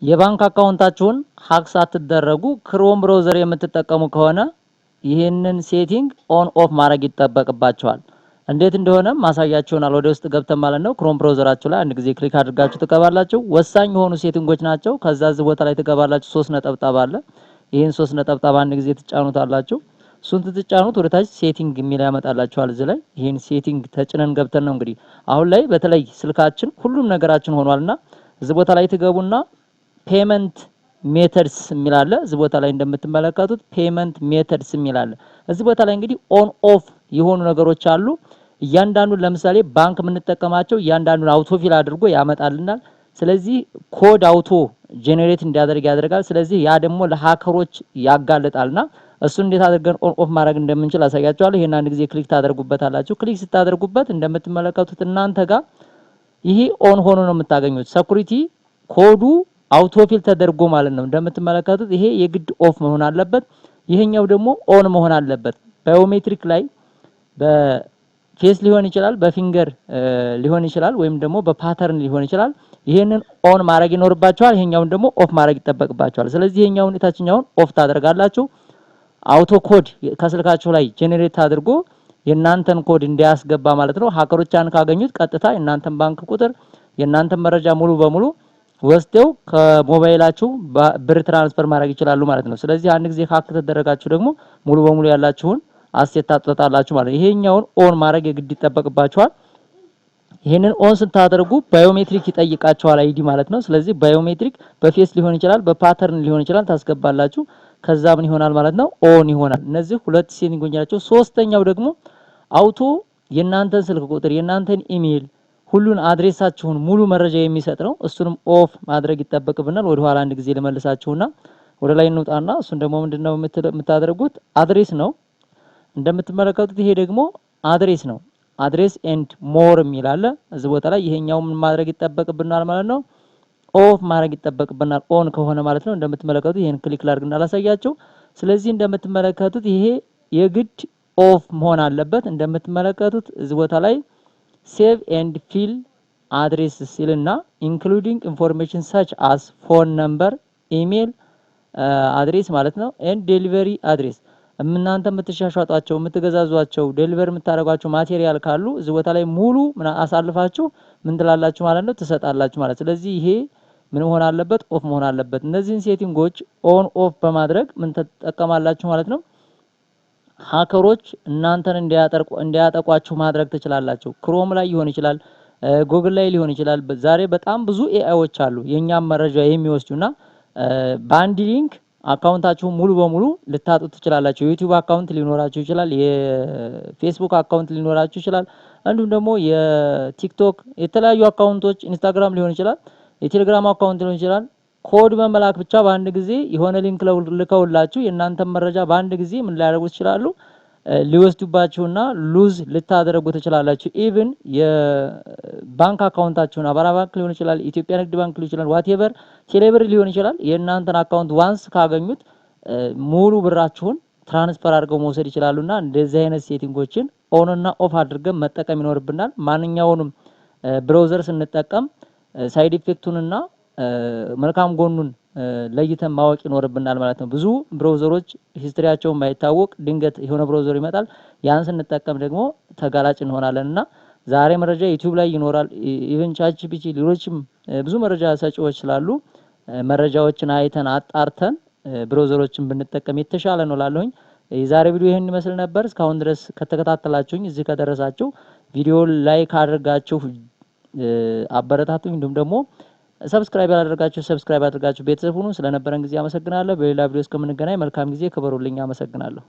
የባንክ አካውንታችሁን ሀክ ሳትደረጉ ክሮም ብራውዘር የምትጠቀሙ ከሆነ ይህንን ሴቲንግ ኦን ኦፍ ማድረግ ይጠበቅባችኋል። እንዴት እንደሆነ ማሳያችሁ ይሆናል። ወደ ውስጥ ገብተን ማለት ነው ክሮም ብራውዘራችሁ ላይ አንድ ጊዜ ክሊክ አድርጋችሁ ትገባላችሁ። ወሳኝ የሆኑ ሴቲንጎች ናቸው። ከዛ እዚህ ቦታ ላይ ትገባላችሁ። 3 ነጠብጣብ አለ። ይሄን 3 ነጠብጣብ አንድ ጊዜ ትጫኑታላችሁ። እሱን ትጫኑት ወደ ታች ሴቲንግ የሚል ያመጣላችኋል። እዚህ ላይ ይሄን ሴቲንግ ተጭነን ገብተን ነው እንግዲህ አሁን ላይ በተለይ ስልካችን ሁሉም ነገራችን ሆኗልና እዚህ ቦታ ላይ ትገቡና ፔመንት ሜተድስ የሚል አለ። እዚህ ቦታ ላይ እንደምትመለከቱት ፔመንት ሜተድስ የሚል አለ። እዚህ ቦታ ላይ እንግዲህ ኦን ኦፍ የሆኑ ነገሮች አሉ። እያንዳንዱን ለምሳሌ ባንክ የምንጠቀማቸው እያንዳንዱን አውቶ ፊል አድርጎ ያመጣልናል። ስለዚህ ኮድ አውቶ ጄኔሬት እንዲያደርግ ያደርጋል። ስለዚህ ያ ደግሞ ለሃከሮች ያጋልጣልና እሱን እንዴት አድርገን ኦን ኦፍ ማድረግ እንደምንችል አሳያችኋለሁ። ይሄን አንድ ጊዜ ክሊክ ታደርጉበታላችሁ። ክሊክ ስታደርጉበት እንደምትመለከቱት እናንተ ጋር ይሄ ኦን ሆኖ ነው የምታገኙት። ሴኩሪቲ ኮዱ አውቶ ፊል ተደርጎ ማለት ነው። እንደምትመለከቱት ይሄ የግድ ኦፍ መሆን አለበት። ይሄኛው ደግሞ ኦን መሆን አለበት። ባዮሜትሪክ ላይ በፌስ ሊሆን ይችላል፣ በፊንገር ሊሆን ይችላል፣ ወይም ደግሞ በፓተርን ሊሆን ይችላል። ይሄንን ኦን ማድረግ ይኖርባችኋል። ይሄኛውን ደግሞ ኦፍ ማድረግ ይጠበቅባችኋል። ስለዚህ ይሄኛውን የታችኛውን ኦፍ ታደርጋላችሁ። አውቶ ኮድ ከስልካችሁ ላይ ጄኔሬት አድርጎ የናንተን ኮድ እንዲያስገባ ማለት ነው። ሀከሮቻን ካገኙት ቀጥታ የናንተን ባንክ ቁጥር የናንተን መረጃ ሙሉ በሙሉ ወስደው ከሞባይላችሁ ብር ትራንስፈር ማድረግ ይችላሉ ማለት ነው። ስለዚህ አንድ ጊዜ ሀክ ተደረጋችሁ ደግሞ ሙሉ በሙሉ ያላችሁን አሴት ታጣጣላችሁ ማለት ነው። ይሄኛውን ኦን ማድረግ የግድ ይጠበቅባችኋል። ይሄንን ኦን ስታደርጉ ባዮሜትሪክ ይጠይቃችኋል፣ አይዲ ማለት ነው። ስለዚህ ባዮሜትሪክ በፌስ ሊሆን ይችላል፣ በፓተርን ሊሆን ይችላል ታስገባላችሁ። ከዛ ምን ይሆናል ማለት ነው ኦን ይሆናል። እነዚህ ሁለት ሴቲንጎች ናቸው። ሶስተኛው ደግሞ አውቶ የናንተን ስልክ ቁጥር የናንተን ኢሜል ሁሉን አድሬሳችሁን ሙሉ መረጃ የሚሰጥ ነው። እሱንም ኦፍ ማድረግ ይጠበቅብናል። ወደ ኋላ አንድ ጊዜ ልመልሳችሁና ወደ ላይ እንውጣና እሱን ደግሞ ምንድነው የምታደርጉት አድሬስ ነው። እንደምትመለከቱት ይሄ ደግሞ አድሬስ ነው። አድሬስ ኤንድ ሞር የሚል አለ እዚህ ቦታ ላይ። ይሄኛው ምን ማድረግ ይጠበቅብናል ማለት ነው ኦፍ ማድረግ ይጠበቅብናል። ኦን ከሆነ ማለት ነው። እንደምትመለከቱት ይሄን ክሊክ ላድርግና ላሳያችሁ። ስለዚህ እንደምትመለከቱት ይሄ የግድ ኦፍ መሆን አለበት። እንደምትመለከቱት እዚህ ቦታ ላይ ሴቭ ኤንድ ፊል አድሬስ ሲልና ኢንክሉዲንግ ኢንፎርሜሽን ሰች አስ ፎን ነምበር ኢሜል አድሬስ ማለት ነው ኤንድ ዴሊቨሪ አድሬስ እናንተ የምትሻሻጧቸው የምትገዛዟቸው ዴሊቨር የምታደርጓቸው ማቴሪያል ካሉ እዚህ ቦታ ላይ ሙሉ አሳልፋችሁ ምን ትላላችሁ ማለት ነው ትሰጣላችሁ ማለት። ስለዚህ ይሄ ምን መሆን አለበት ኦፍ መሆን አለበት። እነዚህን ሴቲንጎች ኦን ኦፍ በማድረግ ምን ተጠቀማላችሁ ማለት ነው ሃከሮች እናንተን እንዲያጠቋችሁ ማድረግ ትችላላችሁ። ክሮም ላይ ይሆን ይችላል፣ ጉግል ላይ ሊሆን ይችላል። ዛሬ በጣም ብዙ ኤአይዎች አሉ የኛም መረጃ የሚወስዱና በአንድ ሊንክ አካውንታችሁን ሙሉ በሙሉ ልታጡ ትችላላችሁ። የዩቲዩብ አካውንት ሊኖራችሁ ይችላል፣ የፌስቡክ አካውንት ሊኖራችሁ ይችላል፣ እንዲሁም ደግሞ የቲክቶክ የተለያዩ አካውንቶች ኢንስታግራም ሊሆን ይችላል፣ የቴሌግራም አካውንት ሊሆን ይችላል። ኮድ በመላክ ብቻ በአንድ ጊዜ የሆነ ሊንክ ልከውላችሁ የእናንተን መረጃ በአንድ ጊዜ ምን ሊያደርጉ ይችላሉ ሊወስዱባችሁና ሉዝ ልታደርጉ ትችላላችሁ። ኢቭን የባንክ አካውንታችሁን አባራ ባንክ ሊሆን ይችላል፣ ኢትዮጵያ ንግድ ባንክ ሊሆን ይችላል፣ ዋትኤቨር ቴሌብር ሊሆን ይችላል። የእናንተን አካውንት ዋንስ ካገኙት ሙሉ ብራችሁን ትራንስፈር አድርገው መውሰድ ይችላሉና እንደዚህ አይነት ሴቲንጎችን ኦን እና ኦፍ አድርገን መጠቀም ይኖርብናል። ማንኛውንም ብራውዘር ስንጠቀም ሳይድ ኢፌክቱንና መልካም ጎኑን ለይተን ማወቅ ይኖርብናል ማለት ነው። ብዙ ብራውዘሮች ሂስትሪያቸውን ማይታወቅ ድንገት የሆነ ብራውዘር ይመጣል። ያን ስንጠቀም ደግሞ ተጋላጭ እንሆናለንና ዛሬ መረጃ ዩቲዩብ ላይ ይኖራል። ኢቭን ቻትጂፒቲ ሌሎችም ብዙ መረጃ ሰጪዎች ስላሉ መረጃዎችን አይተን አጣርተን ብራውዘሮችን ብንጠቀም የተሻለ ነው ላለሁኝ። የዛሬ ቪዲዮ ይሄን ይመስል ነበር። እስካሁን ድረስ ከተከታተላችሁኝ እዚህ ከደረሳችሁ ቪዲዮ ላይክ አድርጋችሁ አበረታቱኝ። እንዲሁም ደግሞ ሰብስክራይብ ያላደረጋችሁ ሰብስክራይብ አድርጋችሁ ቤተሰብ ሁኑ። ስለነበረን ጊዜ አመሰግናለሁ። በሌላ ቪዲዮ እስከምንገናኝ መልካም ጊዜ፣ ክበሩልኝ። አመሰግናለሁ።